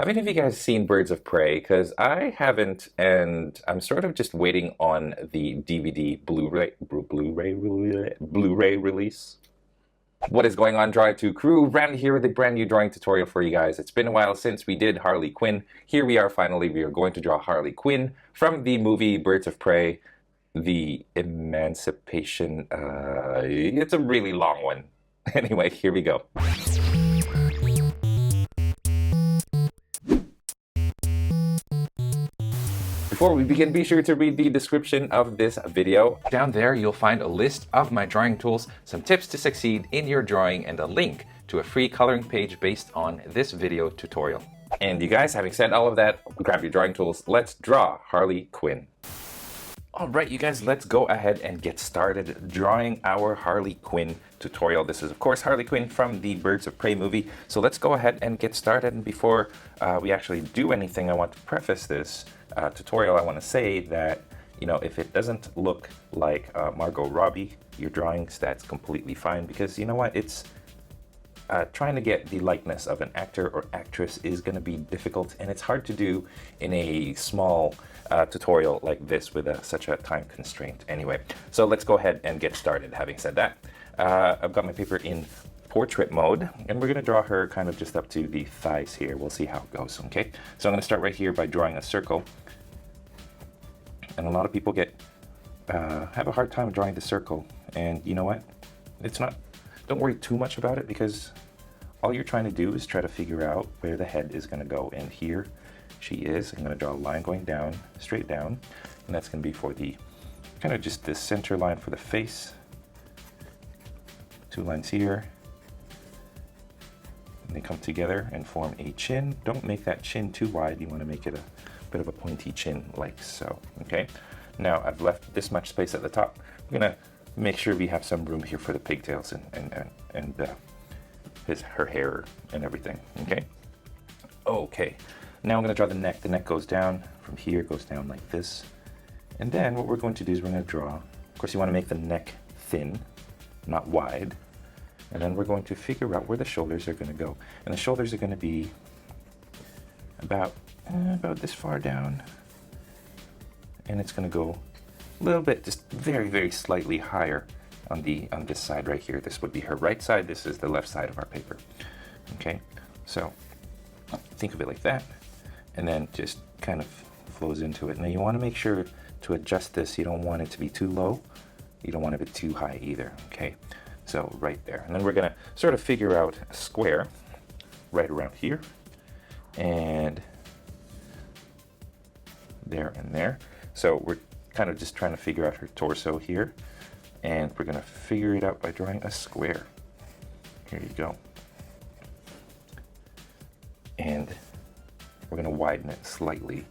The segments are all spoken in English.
Have any of you guys seen Birds of Prey? Because I haven't, and I'm sort of just waiting on the DVD Blu-ray release. What is going on, Drawing 2 crew? Ramny here with a brand new drawing tutorial for you guys. It's been a while since we did Harley Quinn. Here we are finally. We are going to draw Harley Quinn from the movie Birds of Prey, the Emancipation. It's a really long one. Anyway, here we go. Before we begin, be sure to read the description of this video. Down there, you'll find a list of my drawing tools, some tips to succeed in your drawing, and a link to a free coloring page based on this video tutorial. And you guys, having said all of that, grab your drawing tools. Let's draw Harley Quinn. All right, you guys, let's go ahead and get started drawing our Harley Quinn tutorial. This is, of course, Harley Quinn from the Birds of Prey movie. So let's go ahead and get started. And before we actually do anything, I want to preface this tutorial. I want to say that, you know, if it doesn't look like Margot Robbie, your drawings, that's completely fine, because you know what? It's trying to get the likeness of an actor or actress is going to be difficult, and it's hard to do in a small tutorial like this with such a time constraint. Anyway, so let's go ahead and get started. Having said that, I've got my paper in portrait mode, and we're going to draw her kind of just up to the thighs here. We'll see how it goes, okay? So I'm going to start right here by drawing a circle, and a lot of people have a hard time drawing the circle, and you know what? It's not, don't worry too much about it, because all you're trying to do is try to figure out where the head is going to go. And here she is. I'm going to draw a line going down, straight down, and that's going to be for the kind of just the center line for the face. Two lines here, and they come together and form a chin. Don't make that chin too wide. You want to make it a bit of a pointy chin like so. Okay, now I've left this much space at the top. I'm going to make sure we have some room here for the pigtails and her hair and everything. Okay, now I'm going to draw the neck. The neck goes down from here, goes down like this, and then what we're going to do is we're going to draw, of course you want to make the neck thin, not wide, and then we're going to figure out where the shoulders are going to go. And the shoulders are going to be about this far down, and it's going to go a little bit, just very, very slightly higher on this side right here. This would be her right side. This is the left side of our paper. Okay, so think of it like that, and then just kind of flows into it. Now you want to make sure to adjust this. You don't want it to be too low. You don't want it to be too high either. Okay, so right there, and then we're gonna sort of figure out a square right around here, and there and there. So we're kind of just trying to figure out her torso here, and we're going to figure it out by drawing a square. Here you go. And we're going to widen it slightly.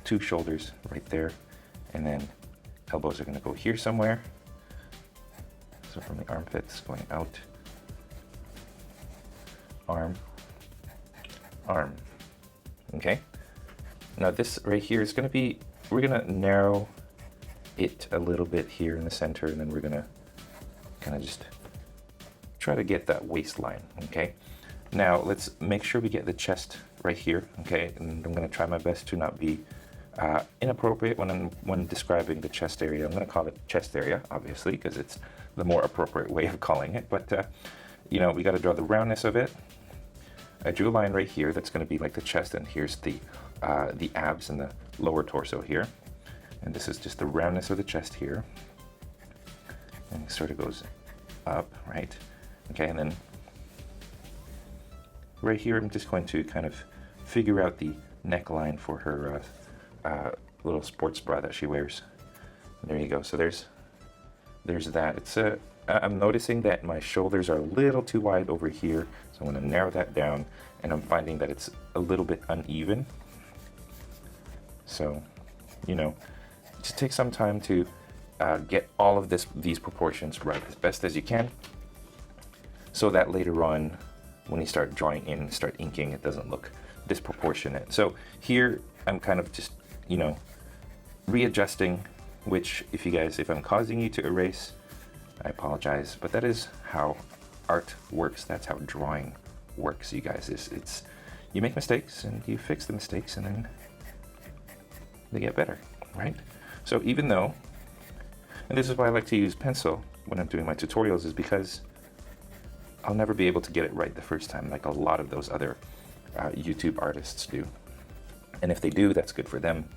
Two shoulders right there, and then elbows are going to go here somewhere. So from the armpits going out, arm, arm. Okay. Now this right here is going to be, we're going to narrow it a little bit here in the center, and then we're going to kind of just try to get that waistline. Okay, now let's make sure we get the chest right here. Okay, and I'm going to try my best to not be inappropriate when describing the chest area. I'm going to call it chest area, obviously, because it's the more appropriate way of calling it. But you know, we got to draw the roundness of it. I drew a line right here that's going to be like the chest, and here's the abs and the lower torso here, and this is just the roundness of the chest here, and it sort of goes up, right? Okay, and then right here I'm just going to kind of figure out the neckline for her little sports bra that she wears. And there you go. So there's that. It's I'm noticing that my shoulders are a little too wide over here, so I'm going to narrow that down, and I'm finding that it's a little bit uneven. So, you know, just take some time to get all of these proportions right as best as you can, so that later on, when you start drawing in, start inking, it doesn't look disproportionate. So here, I'm kind of just, you know, readjusting, which if I'm causing you to erase, I apologize, but that is how art works. That's how drawing works, you guys. It's you make mistakes and you fix the mistakes, and then they get better, right? So even though, and this is why I like to use pencil when I'm doing my tutorials, is because I'll never be able to get it right the first time, like a lot of those other YouTube artists do. And if they do, that's good for them.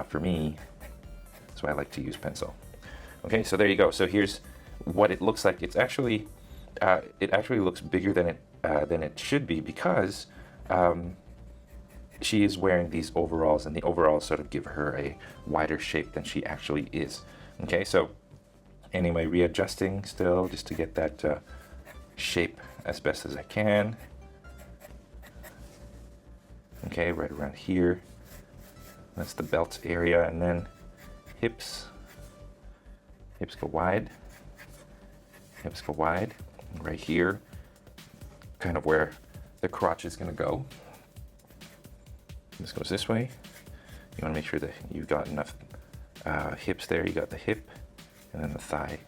For me, that's why I like to use pencil. Okay, so there you go. So here's what it looks like. It actually looks bigger than it should be, because she is wearing these overalls, and the overalls sort of give her a wider shape than she actually is. Okay, so anyway, readjusting still just to get that shape as best as I can. Okay, right around here. That's the belt area, and then hips. Hips go wide. Hips go wide. Right here, kind of where the crotch is going to go. This goes this way. You want to make sure that you've got enough hips there. You got the hip, and then the thigh.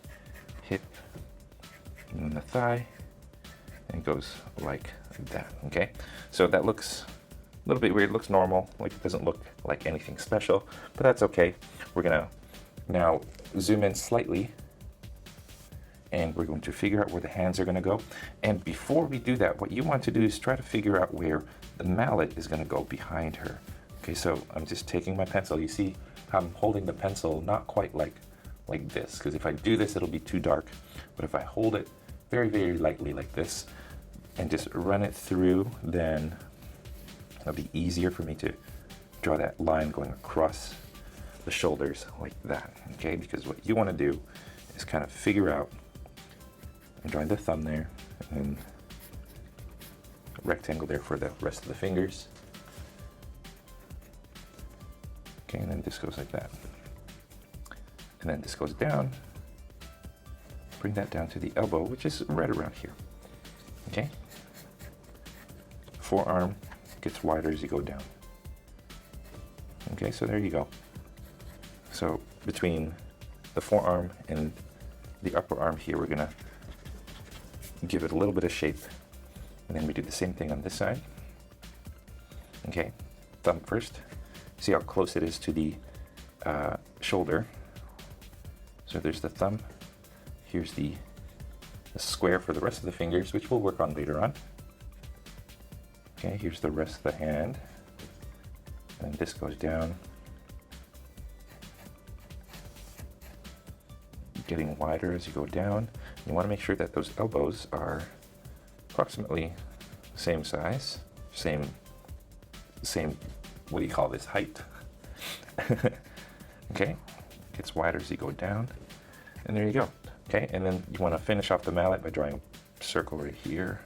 Hip, and then the thigh, and it goes like that. Okay, so that looks a little bit weird. It looks normal, like it doesn't look like anything special, but that's okay. We're gonna now zoom in slightly, and we're going to figure out where the hands are going to go. And before we do that, what you want to do is try to figure out where the mallet is going to go behind her. Okay, so I'm just taking my pencil. You see I'm holding the pencil not quite like this, because if I do this, it'll be too dark. But if I hold it very, very lightly like this and just run it through, then it'll be easier for me to draw that line going across the shoulders like that. Okay, because what you want to do is kind of figure out, I'm drawing the thumb there, and a rectangle there for the rest of the fingers. Okay, and then this goes like that. And then this goes down. Bring that down to the elbow, which is right around here. Okay? Forearm gets wider as you go down. Okay, so there you go. So between the forearm and the upper arm here, we're gonna give it a little bit of shape, and then we do the same thing on this side. Okay, thumb first. See how close it is to the shoulder. So there's the thumb. Here's the square for the rest of the fingers, which we'll work on later on. Okay, here's the rest of the hand, and this goes down, getting wider as you go down. You want to make sure that those elbows are approximately the same size, same, what do you call this, height? Okay, gets wider as you go down, and there you go. Okay, and then you want to finish off the mallet by drawing a circle right here.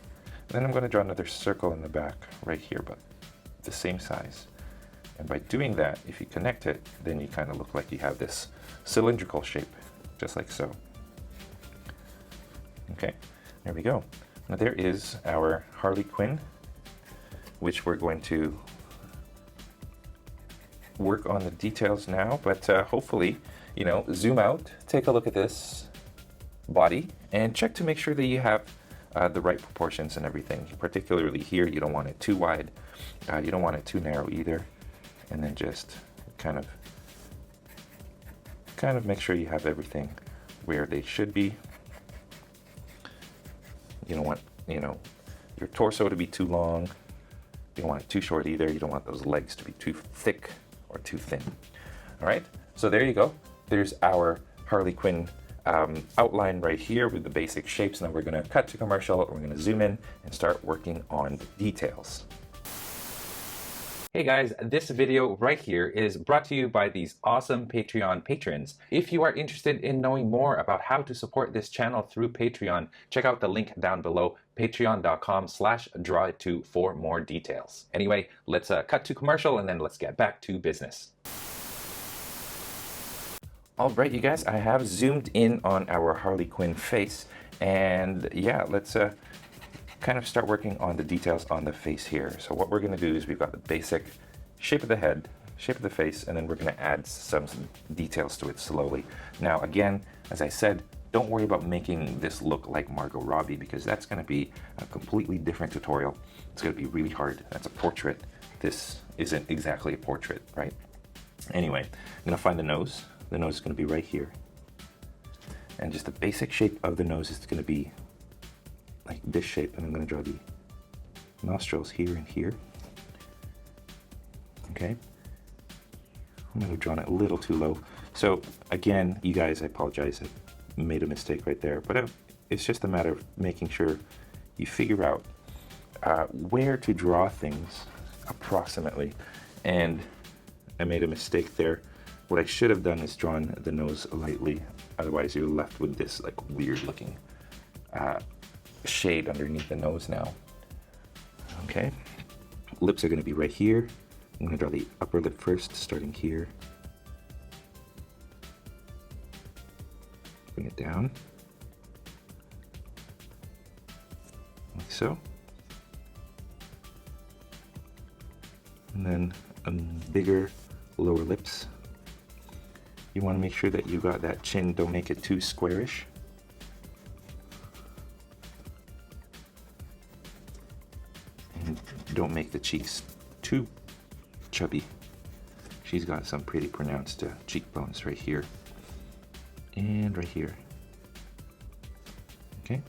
And then I'm going to draw another circle in the back right here, but the same size. And by doing that, if you connect it, then you kind of look like you have this cylindrical shape, just like so. Okay, there we go. Now there is our Harley Quinn, which we're going to work on the details now, but hopefully, you know, zoom out, take a look at this body, and check to make sure that you have the right proportions and everything. Particularly here, you don't want it too wide, you don't want it too narrow either, and then just kind of make sure you have everything where they should be. You don't want, you know, your torso to be too long. You don't want it too short either. You don't want those legs to be too thick or too thin. All right, so there you go. There's our Harley Quinn outline right here with the basic shapes. Now we're going to cut to commercial. We're going to zoom in and start working on the details. Hey guys, this video right here is brought to you by these awesome Patreon patrons. If you are interested in knowing more about how to support this channel through Patreon, check out the link down below, patreon.com/drawit2 for more details. Anyway, let's cut to commercial, and then let's get back to business. All right, you guys, I have zoomed in on our Harley Quinn face, and yeah, let's kind of start working on the details on the face here. So what we're going to do is we've got the basic shape of the head, shape of the face, and then we're going to add some details to it slowly. Now again, as I said, don't worry about making this look like Margot Robbie, because that's going to be a completely different tutorial. It's going to be really hard. That's a portrait. This isn't exactly a portrait, right? Anyway, I'm going to find the nose. The nose is going to be right here. And just the basic shape of the nose is going to be like this shape. And I'm going to draw the nostrils here and here. Okay. I might have drawn it a little too low. So again, you guys, I apologize. I made a mistake right there. But it's just a matter of making sure you figure out where to draw things approximately. And I made a mistake there. What I should have done is drawn the nose lightly. Otherwise, you're left with this like weird looking shade underneath the nose now. Okay. Lips are going to be right here. I'm going to draw the upper lip first, starting here. Bring it down. Like so. And then bigger lower lips. You want to make sure that you got that chin, don't make it too squarish. And don't make the cheeks too chubby. She's got some pretty pronounced cheekbones right here and right here. Okay.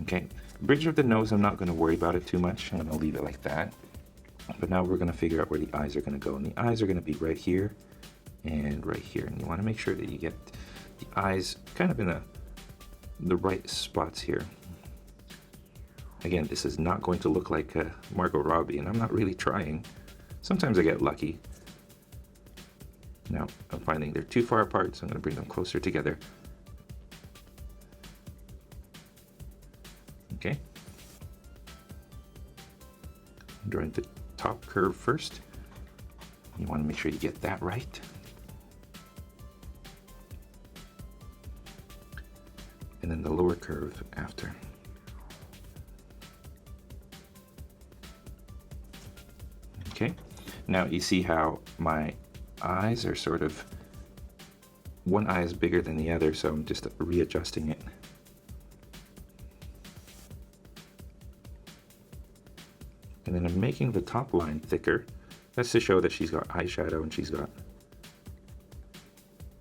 Okay, bridge of the nose, I'm not going to worry about it too much. I'm going to leave it like that. But now we're going to figure out where the eyes are going to go. And the eyes are going to be right here and right here. And you want to make sure that you get the eyes kind of in the right spots here. Again, this is not going to look like Margot Robbie, and I'm not really trying. Sometimes I get lucky. Now, I'm finding they're too far apart, so I'm going to bring them closer together. Okay. I'm drawing the top curve first. You want to make sure you get that right. And then the lower curve after. Okay, now you see how my eyes are sort of, one eye is bigger than the other, so I'm just readjusting it. And then I'm making the top line thicker. That's to show that she's got eyeshadow and she's got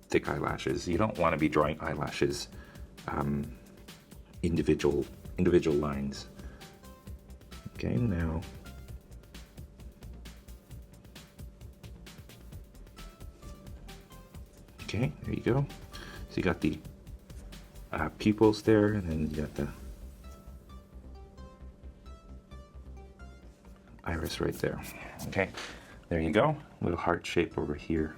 thick eyelashes. You don't want to be drawing eyelashes individual lines. Okay, now okay, there you go. So you got the pupils there, and then you got the iris right there. Okay, there you go. Little heart shape over here.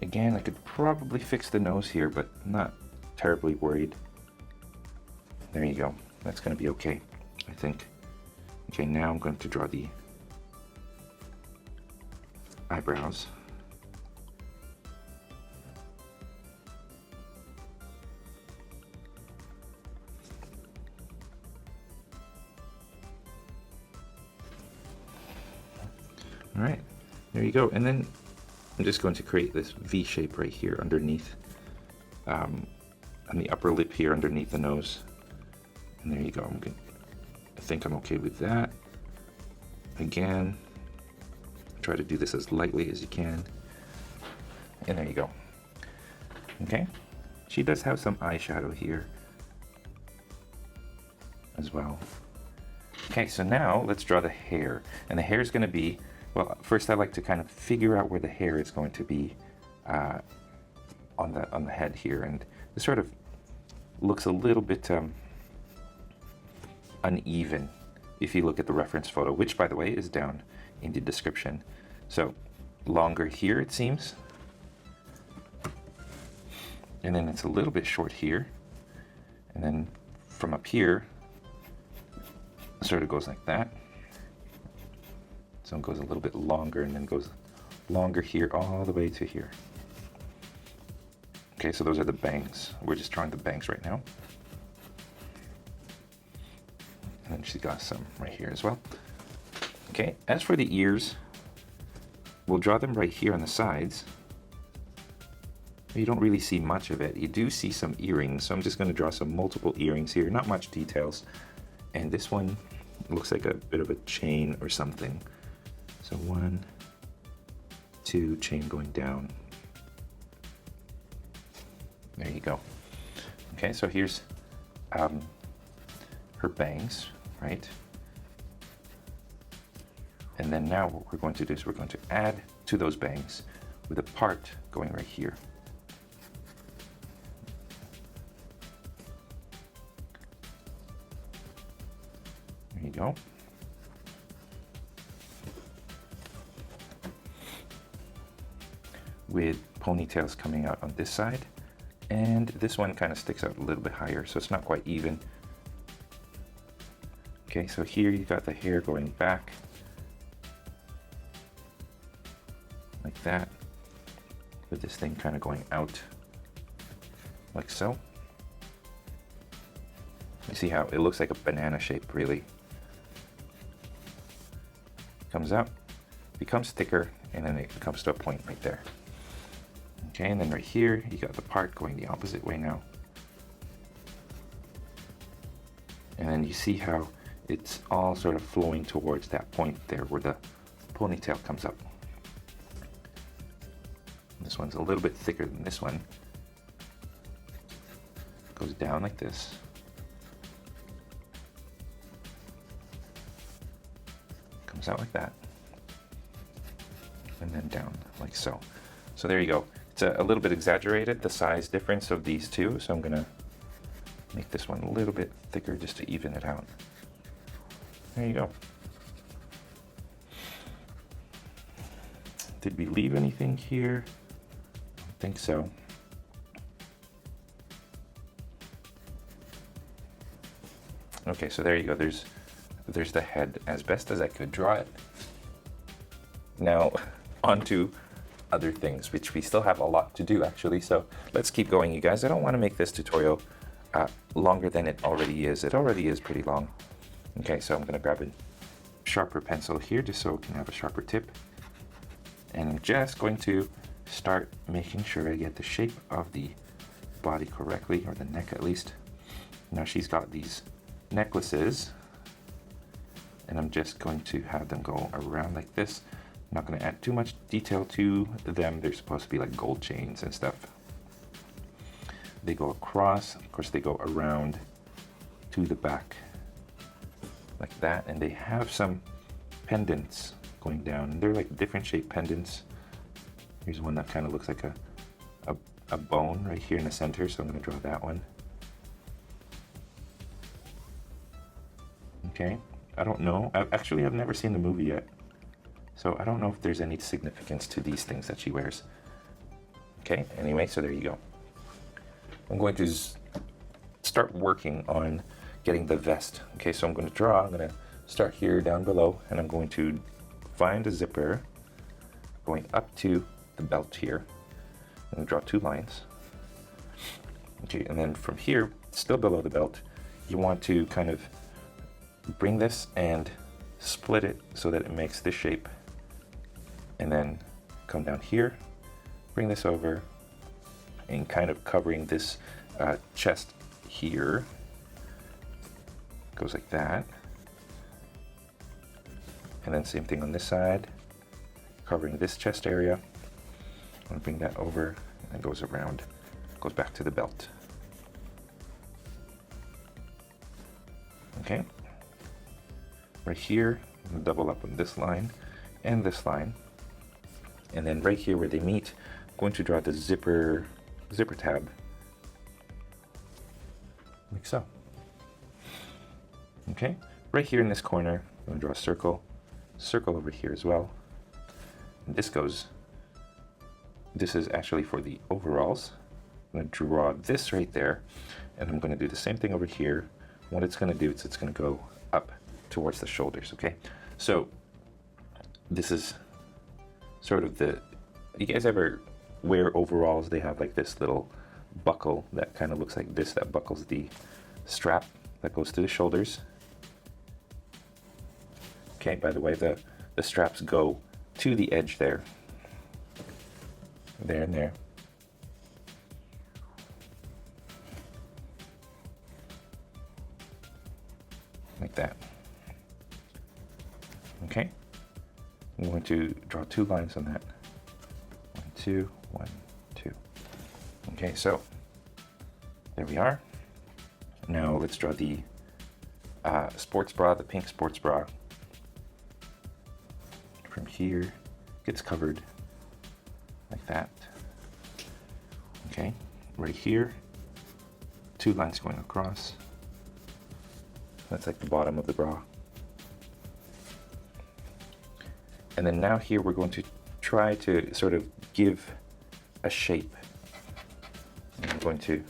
Again, I could probably fix the nose here, but I'm not terribly worried. There you go. That's going to be okay, I think. Okay, now I'm going to draw the eyebrows. All right, there you go. And then I'm just going to create this V shape right here underneath, on the upper lip here underneath the nose. And there you go. I think I'm okay with that. Again, try to do this as lightly as you can. And there you go. Okay, she does have some eyeshadow here as well. Okay, so now let's draw the hair. And the hair is going to be, well, first I like to kind of figure out where the hair is going to be on the head here. And this sort of looks a little bit uneven if you look at the reference photo, which by the way is down in the description. So longer here it seems, and then it's a little bit short here, and then from up here it sort of goes like that. So it goes a little bit longer and then goes longer here all the way to here. Okay, so those are the bangs. We're just drawing the bangs right now. And then she's got some right here as well. Okay, as for the ears, we'll draw them right here on the sides. You don't really see much of it. You do see some earrings, so I'm just going to draw some multiple earrings here. Not much details. And this one looks like a bit of a chain or something. So 1, 2, chain going down. There you go. Okay, so here's her bangs, right? And then now what we're going to do is we're going to add to those bangs with a part going right here. There you go. With ponytails coming out on this side. And this one kind of sticks out a little bit higher, so it's not quite even. Okay, so here you got the hair going back. Like that. With this thing kind of going out. Like so. You see how it looks like a banana shape, really. Comes up, becomes thicker, and then it comes to a point right there. Okay, and then right here, you got the part going the opposite way now. And then you see how it's all sort of flowing towards that point there where the ponytail comes up. This one's a little bit thicker than this one. Goes down like this. Comes out like that. And then down like so. So there you go. It's a little bit exaggerated, the size difference of these two, so I'm gonna make this one a little bit thicker just to even it out. There you go. Did we leave anything here? I don't think so. Okay, so there you go. There's the head as best as I could draw it. Now, on to other things, which we still have a lot to do actually, so let's keep going, you guys. I don't want to make this tutorial longer than it already is. It already is pretty long. Okay, so I'm going to grab a sharper pencil here just so it can have a sharper tip. And I'm just going to start making sure I get the shape of the body correctly, or the neck at least. Now she's got these necklaces, and I'm just going to have them go around like this. I'm not going to add too much detail to them. They're supposed to be like gold chains and stuff. They go across, of course they go around to the back like that, and they have some pendants going down. They're like different shaped pendants. Here's one that kind of looks like a bone right here in the center, so I'm going to draw that one. Okay, I don't know. I've never seen the movie yet, so I don't know if there's any significance to these things that she wears. Okay, anyway, so there you go. I'm going to start working on getting the vest. Okay, so I'm going to start here down below, and I'm going to find a zipper going up to the belt here. I'm going to draw 2 lines. Okay, and then from here, still below the belt, you want to kind of bring this and split it so that it makes this shape, and then come down here, bring this over, and kind of covering this chest here. Goes like that. And then same thing on this side, covering this chest area. I'm going to bring that over, and it goes around, goes back to the belt. Okay. Right here, I'm going to double up on this line and this line. And then right here where they meet, I'm going to draw the zipper tab, like so. Okay, right here in this corner, I'm going to draw a circle over here as well. And this is actually for the overalls. I'm going to draw this right there, and I'm going to do the same thing over here. What it's going to do is it's going to go up towards the shoulders, okay? So this is sort of you guys ever wear overalls? They have like this little buckle that kind of looks like this, that buckles the strap that goes to the shoulders. Okay, by the way, the straps go to the edge there. There and there. Like that. Okay. I'm going to draw 2 lines on that. 1, 2, 1, 2. Okay, so there we are. Now let's draw the sports bra, the pink sports bra. From here, gets covered like that. Okay, right here, 2 lines going across. That's like the bottom of the bra. And then now here we're going to try to sort of give a shape. I'm going to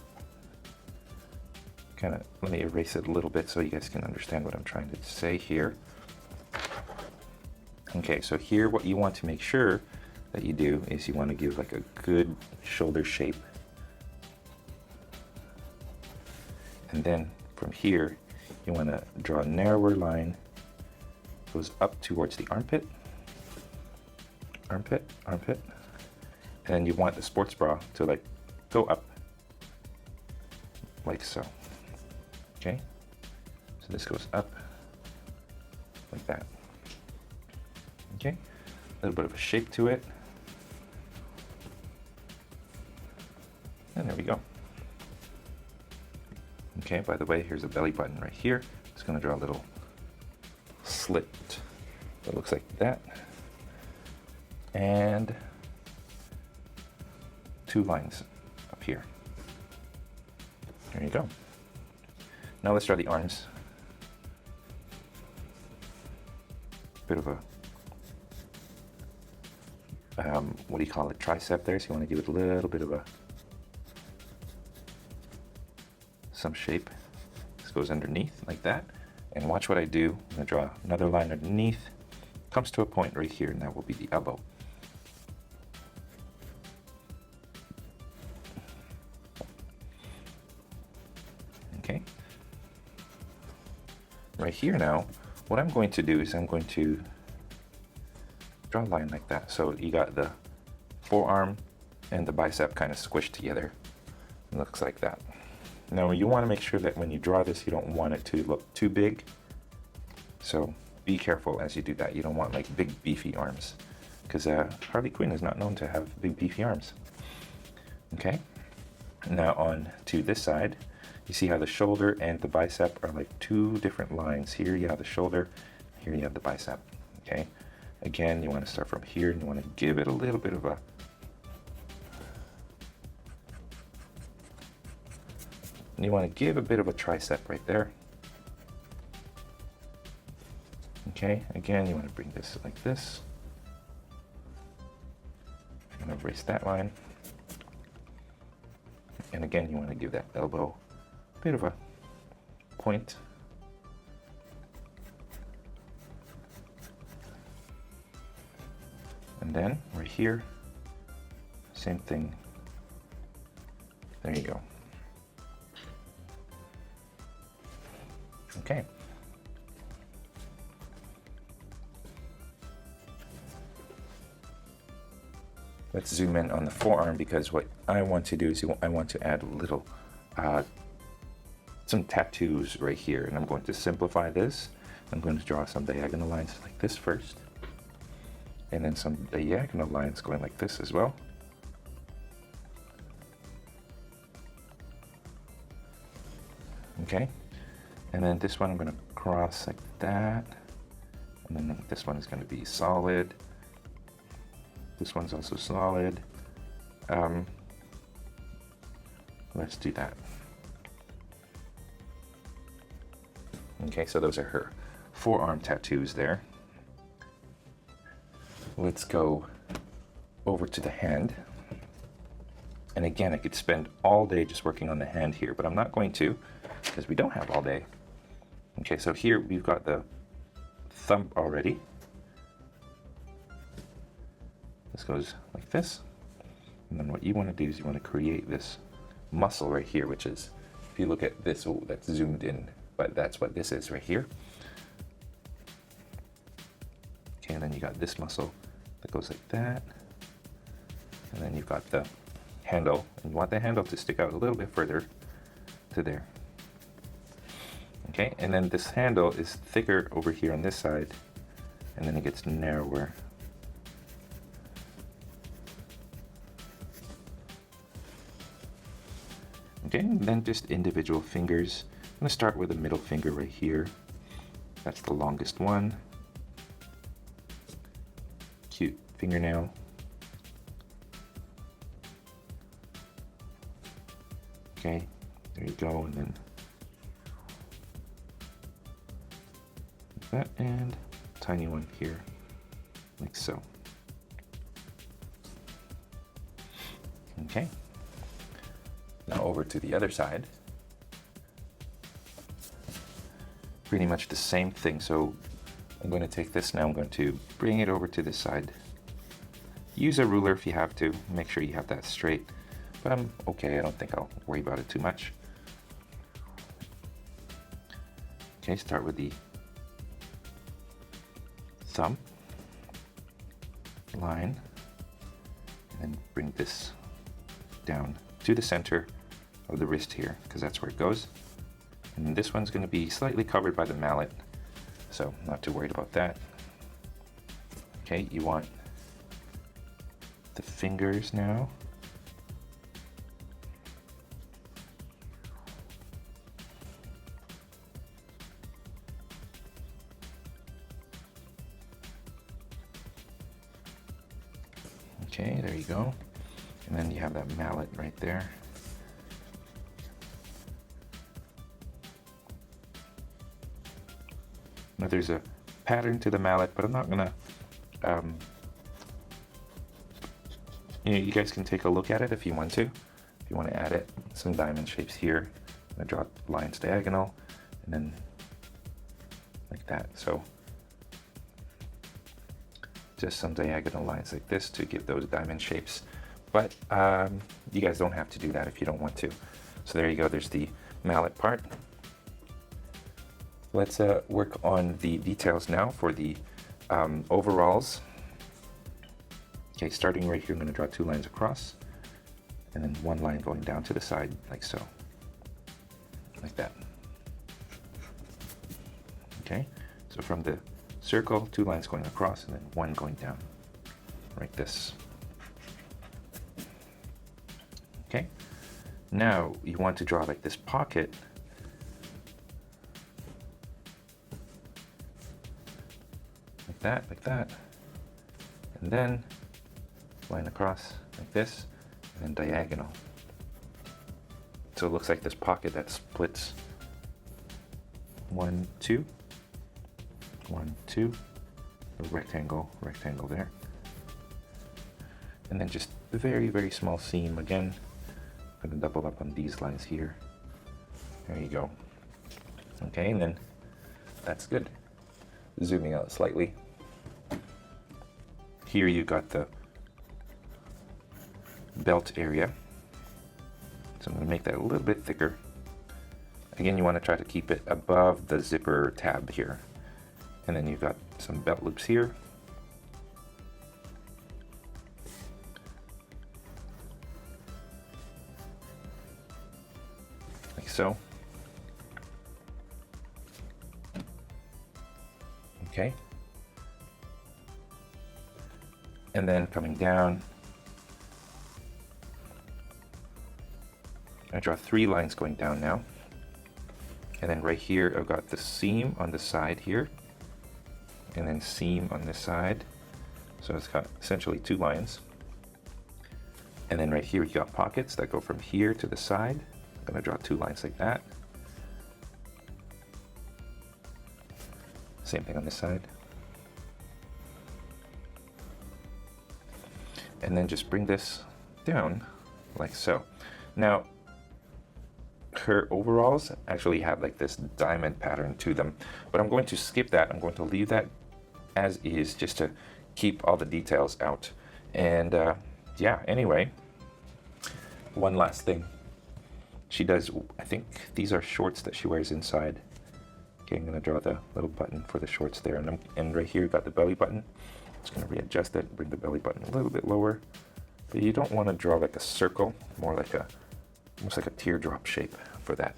kind of, let me erase it a little bit so you guys can understand what I'm trying to say here. Okay, so here what you want to make sure that you do is you want to give like a good shoulder shape. And then from here, you want to draw a narrower line, goes up towards the armpit, armpit, armpit, and then you want the sports bra to like go up, like so. Okay, so this goes up, like that. Okay, a little bit of a shape to it. And there we go. Okay, by the way, here's a belly button right here. Just gonna draw a little slit that looks like that. And 2 lines up here. There you go. Now let's draw the arms. Bit of a, what do you call it, tricep there, so you want to give it a little bit of some shape. This goes underneath like that. And watch what I do. I'm going to draw another line underneath. Comes to a point right here, and that will be the elbow. Okay. Right here now, what I'm going to do is I'm going to draw a line like that. So you got the forearm and the bicep kind of squished together. It looks like that. Now you want to make sure that when you draw this, you don't want it to look too big. So be careful as you do that. You don't want like big beefy arms, because Harley Quinn is not known to have big beefy arms. Okay, now on to this side. You see how the shoulder and the bicep are like 2 different lines. Here you have the shoulder, here you have the bicep. Okay, again, you want to start from here and you want to give it a little bit of a tricep right there. Okay, again, you want to bring this like this. I'm going to erase that line. And again, you want to give that elbow a bit of a point. And then right here, same thing. There you go. Okay. Let's zoom in on the forearm, because what I want to do is I want to add a little, some tattoos right here, and I'm going to simplify this. I'm going to draw some diagonal lines like this first, and then some diagonal lines going like this as well. Okay, and then this one I'm going to cross like that, and then this one is going to be solid. This one's also solid. Let's do that. Okay, so those are her forearm tattoos there. Let's go over to the hand. And again, I could spend all day just working on the hand here, but I'm not going to, because we don't have all day. Okay, so here we've got the thumb already. This goes like this. And then what you want to do is you want to create this muscle right here, which is, if you look at this, oh, that's zoomed in, but that's what this is right here. and then you got this muscle that goes like that. And then you've got the handle, and you want the handle to stick out a little bit further to there. Okay, and then this handle is thicker over here on this side, and then it gets narrower. Okay, and then just individual fingers. I'm going to start with the middle finger right here. That's the longest one. Cute fingernail. Okay, there you go, and then that, and tiny one here, like so. Okay, now over to the other side. Pretty much the same thing, so I'm going to take this now, I'm going to bring it over to this side. Use a ruler if you have to, make sure you have that straight. But I'm okay, I don't think I'll worry about it too much. Okay, start with the thumb line, and then bring this down to the center of the wrist here, because that's where it goes. And this one's going to be slightly covered by the mallet, so not too worried about that. Okay, you want the fingers now. Okay, there you go. And then you have that mallet right there. Now there's a pattern to the mallet, but I'm not gonna, you guys can take a look at it if you want to. If you want to add it, some diamond shapes here. I'm gonna draw lines diagonal, and then like that. So just some diagonal lines like this to give those diamond shapes. But you guys don't have to do that if you don't want to. So there you go, there's the mallet part. Let's work on the details now for the overalls. Okay, starting right here, I'm going to draw 2 lines across, and then 1 line going down to the side, like so. Like that. Okay, so from the circle, 2 lines going across, and then 1 going down, like this. Okay, now you want to draw like this pocket. Like that, and then line across like this, and then diagonal. So it looks like this pocket that splits 1, 2, 1, 2, a rectangle there, and then just a very, very small seam again. I'm going to double up on these lines here. There you go. Okay, and then that's good. Zooming out slightly. Here you got the belt area. So I'm going to make that a little bit thicker. Again, you want to try to keep it above the zipper tab here. And then you've got some belt loops here. Like so. Okay. And then coming down, I draw 3 lines going down now. And then right here, I've got the seam on the side here, and then seam on this side. So it's got essentially 2 lines. And then right here, you got pockets that go from here to the side. I'm gonna draw 2 lines like that. Same thing on this side. And then just bring this down like so. Now, her overalls actually have like this diamond pattern to them, but I'm going to skip that. I'm going to leave that as is just to keep all the details out. And yeah, anyway, one last thing. She does, I think these are shorts that she wears inside. Okay, I'm gonna draw the little button for the shorts there, and right here you got the belly button. Just gonna readjust it, bring the belly button a little bit lower. But you don't want to draw like a circle, more like almost like a teardrop shape for that.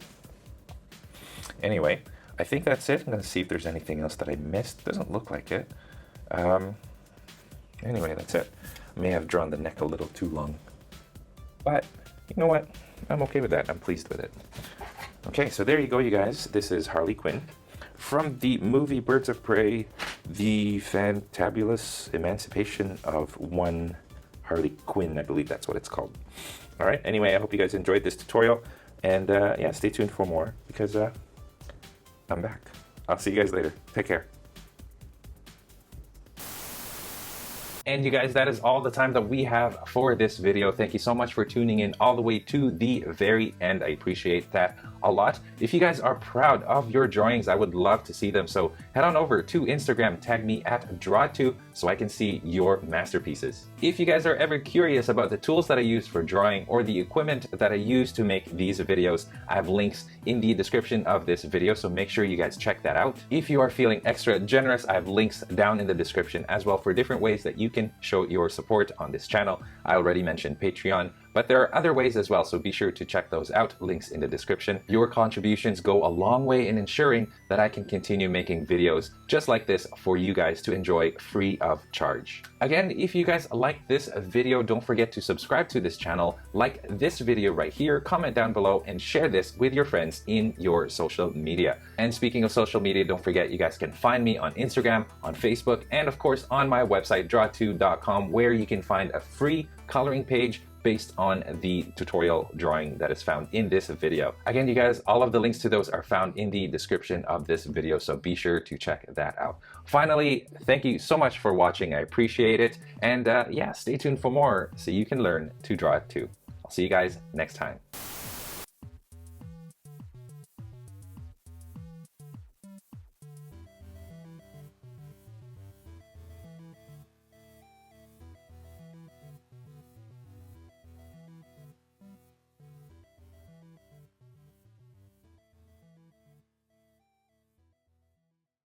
Anyway, I think that's it. I'm gonna see if there's anything else that I missed. Doesn't look like it. Anyway, that's it. I may have drawn the neck a little too long, but you know what? I'm okay with that. I'm pleased with it. Okay, so there you go, you guys. This is Harley Quinn from the movie Birds of Prey, the fantabulous emancipation of one Harley Quinn, I believe that's what it's called. All right, anyway, I hope you guys enjoyed this tutorial, and yeah, stay tuned for more, because I'm back. I'll see you guys later. Take care. And you guys, that is all the time that we have for this video. Thank you so much for tuning in all the way to the very end. I appreciate that a lot. If you guys are proud of your drawings, I would love to see them. So head on over to Instagram, tag me at Draw2 so I can see your masterpieces. If you guys are ever curious about the tools that I use for drawing or the equipment that I use to make these videos, I have links in the description of this video, so make sure you guys check that out. If you are feeling extra generous, I have links down in the description as well for different ways that you can show your support on this channel. I already mentioned Patreon, but there are other ways as well, so be sure to check those out, links in the description. Your contributions go a long way in ensuring that I can continue making videos just like this for you guys to enjoy free of charge. Again, if you guys like this video, don't forget to subscribe to this channel, like this video right here, comment down below, and share this with your friends in your social media. And speaking of social media, don't forget you guys can find me on Instagram, on Facebook, and of course on my website, draw2.com, where you can find a free coloring page based on the tutorial drawing that is found in this video. Again, you guys, all of the links to those are found in the description of this video, so be sure to check that out. Finally, thank you so much for watching. I appreciate it. And yeah, stay tuned for more so you can learn to draw it too. I'll see you guys next time.